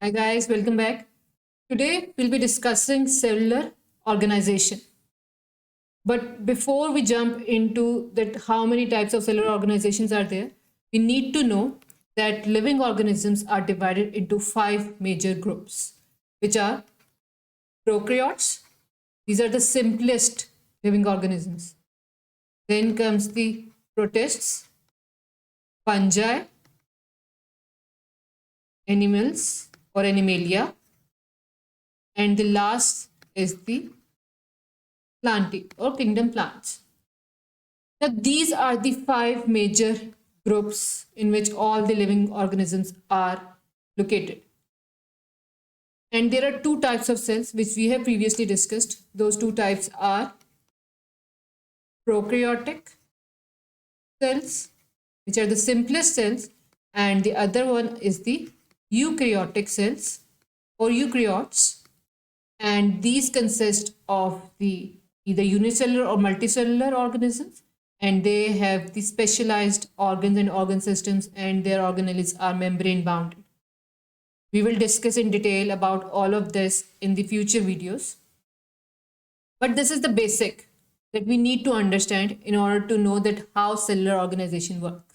Hi guys, welcome back. Today we'll be discussing cellular organization. But before we jump into that how many types of cellular organizations are there, we need to know that living organisms are divided into five major groups, which are prokaryotes. These are the simplest living organisms. Then comes the protists, fungi, animals or animalia, and the last is the plantae or kingdom plants. Now, these are the five major groups in which all the living organisms are located. And there are two types of cells which we have previously discussed. Those two types are prokaryotic cells, which are the simplest cells, and the other one is the eukaryotic cells or eukaryotes, and these consist of the either unicellular or multicellular organisms, and they have the specialized organs and organ systems, and their organelles are membrane bounded. We will discuss in detail about all of this in the future videos, but this is the basic that we need to understand in order to know that how cellular organization works.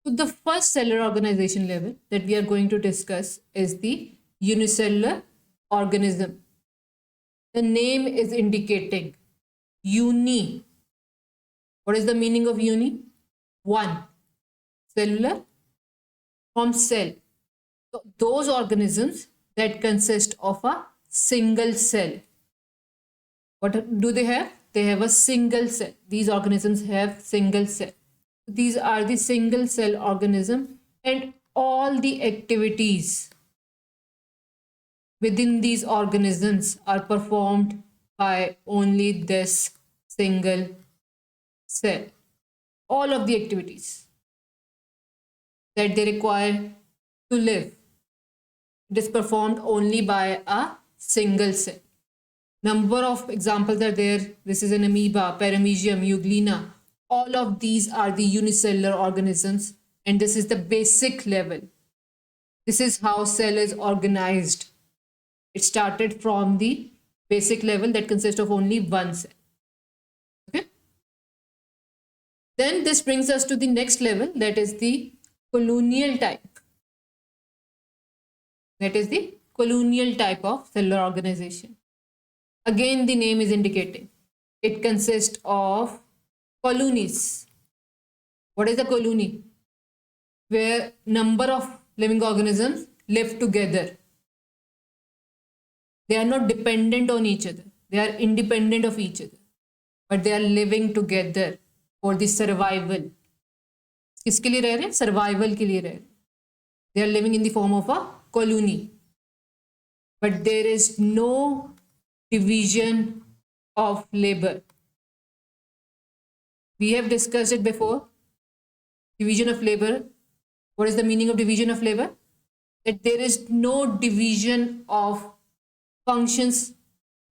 So the first cellular organization level that we are going to discuss is the unicellular organism. The name is indicating uni. What is the meaning of uni? One. Cellular from cell. So those organisms that consist of a single cell. What do they have? They have a single cell. These organisms have single cell. These are the single cell organism, and all the activities within these organisms are performed by only this single cell. All of the activities that they require to live, it is performed only by a single cell. Number of examples are there. This is an amoeba, paramecium, euglena. All of these are the unicellular organisms, and this is the basic level. This is how cell is organized. It started from the basic level that consists of only one cell. Okay. Then this brings us to the next level, that is the colonial type. That is the colonial type of cellular organization. Again, the name is indicating it consists of colonies. What is a colony? Where number of living organisms live together. They are not dependent on each other. They are independent of each other. But they are living together for the survival. किसके लिए रह रहे हैं? Survival के लिए रह रहे हैं. They are living in the form of a colony. But there is no division of labor. We have discussed it before. Division of labor. What is the meaning of division of labor? That there is no division of functions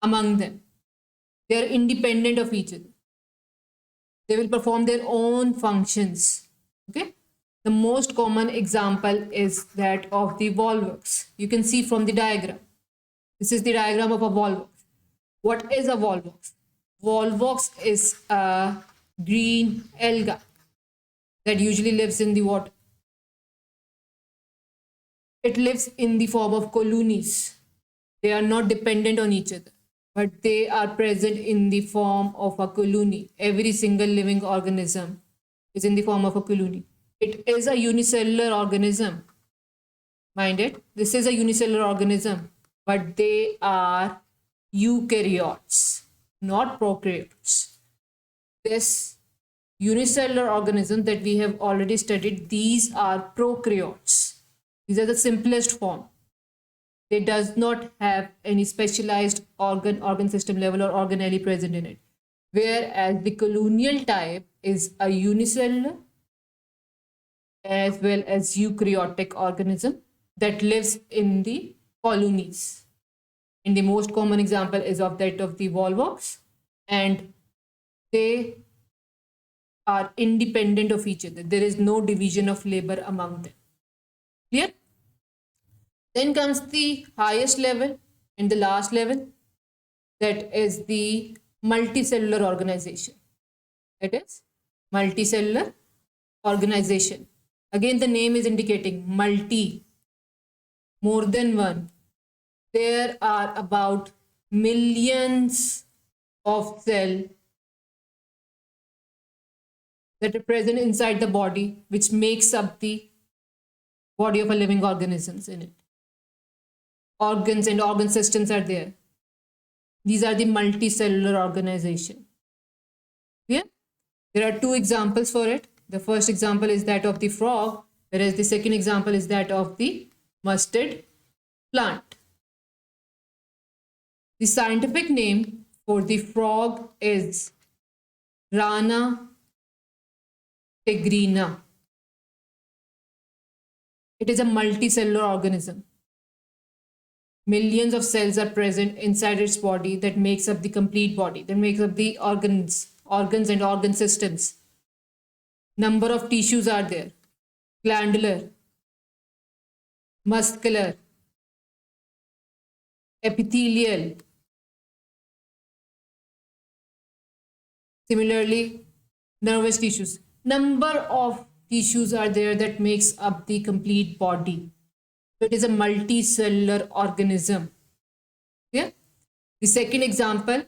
among them. They are independent of each other. They will perform their own functions. Okay. The most common example is that of the volvox. You can see from the diagram. This is the diagram of a volvox. What is a volvox? Volvox is a green alga that usually lives in the water. It lives in the form of colonies. They are not dependent on each other, but they are present in the form of a colony. Every single living organism is in the form of a colony. It is a unicellular organism. Mind it, this is a unicellular organism, but they are eukaryotes, not prokaryotes. This unicellular organism that we have already studied, these are prokaryotes. These are the simplest form. They does not have any specialized organ system level or organelle present in it. Whereas the colonial type is a unicellular as well as eukaryotic organism that lives in the colonies. And the most common example is of that of the volvox, and they are independent of each other. There is no division of labor among them. Clear? Then comes the highest level and the last level, that is the multicellular organization. That is multicellular organization. Again, the name is indicating multi, more than one. There are about millions of cells that are present inside the body, which makes up the body of a living organisms in it. Organs and organ systems are there. These are the multicellular organization. Yeah? There are two examples for it. The first example is that of the frog, whereas the second example is that of the mustard plant. The scientific name for the frog is Rana tigrina. It is a multicellular organism. Millions of cells are present inside its body that makes up the complete body, that makes up the organs and organ systems. Number of tissues are there: glandular, muscular, epithelial. Similarly, nervous tissues. Number of tissues are there that makes up the complete body. So it is a multicellular organism. Yeah. The second example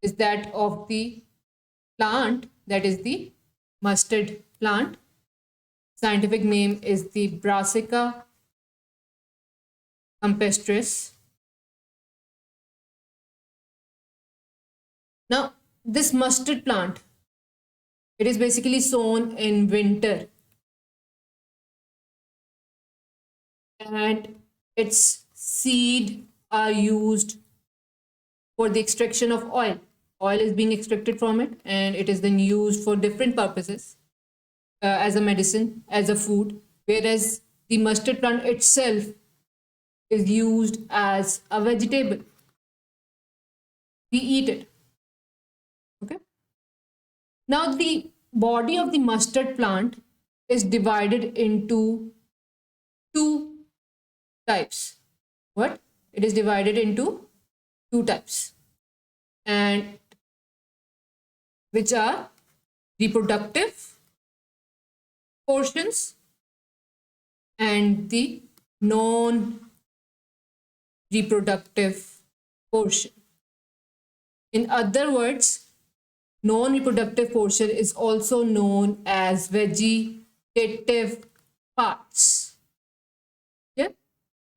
is that of the plant, that is the mustard plant. Scientific name is the Brassica campestris. Now, this mustard plant, it is basically sown in winter, and its seed are used for the extraction of oil. Oil is being extracted from it, and it is then used for different purposes, as a medicine, as a food, whereas the mustard plant itself is used as a vegetable. We eat it. Okay. Now, the body of the mustard plant is divided into two types. What? It is divided into two types, and which are reproductive portions and the non-reproductive portion. In other words, non-reproductive portion is also known as vegetative parts. Yeah?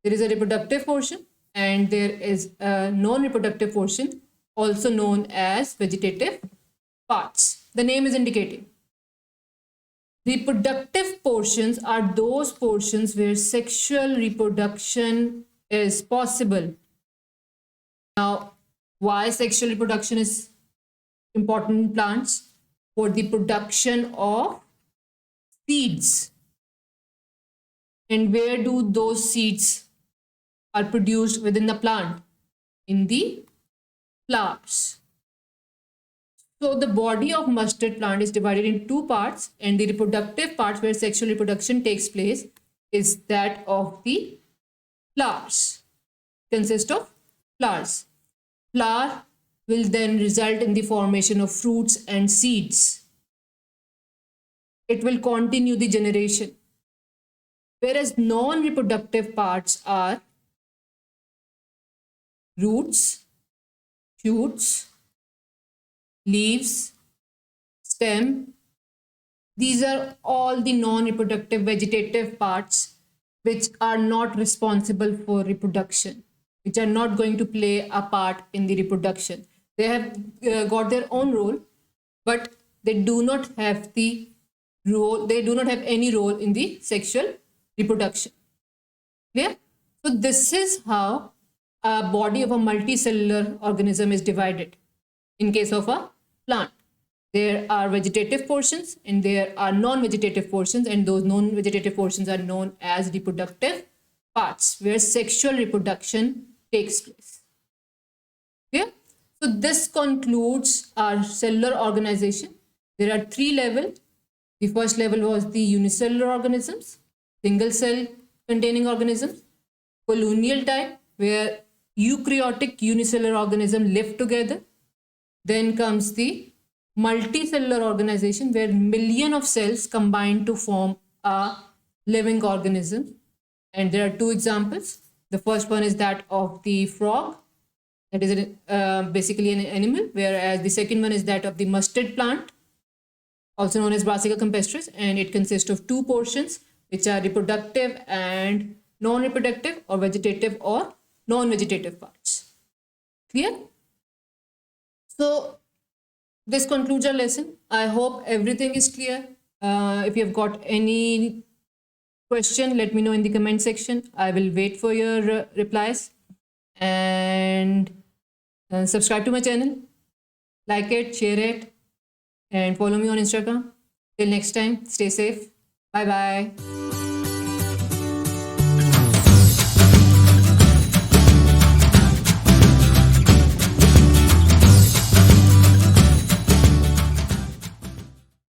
There is a reproductive portion and there is a non-reproductive portion, also known as vegetative parts. The name is indicating. Reproductive portions are those portions where sexual reproduction is possible. Now, why sexual reproduction is important in plants? For the production of seeds. And where do those seeds are produced within the plant? In the flowers. So the body of mustard plant is divided in two parts, and the reproductive part where sexual reproduction takes place is that of the flowers. Consists of flowers. Flower will then result in the formation of fruits and seeds. It will continue the generation. Whereas non-reproductive parts are roots, shoots, leaves, stem. These are all the non-reproductive vegetative parts which are not responsible for reproduction, which are not going to play a part in the reproduction. They have got their own role, but they do not have the role, they do not have any role in the sexual reproduction. Clear? So this is how a body of a multicellular organism is divided. In case of a plant, there are vegetative portions and there are non-vegetative portions, and those non-vegetative portions are known as reproductive parts where sexual reproduction takes place. Okay? So this concludes our cellular organization. There are three levels. The first level was the unicellular organisms, single cell containing organisms. colonial type, where eukaryotic unicellular organisms live together. Then comes the multicellular organization, where million of cells combine to form a living organism. And there are two examples. The first one is that of the frog, that is basically an animal, whereas the second one is that of the mustard plant, also known as Brassica campestris, and it consists of two portions, which are reproductive and non-reproductive, or vegetative or non-vegetative parts. Clear? So this concludes our lesson. I hope everything is clear. If you have got any question, let me know in the comment section. I will wait for your replies. And subscribe to my channel, like it, share it, and follow me on Instagram. Till next time, stay safe. Bye bye.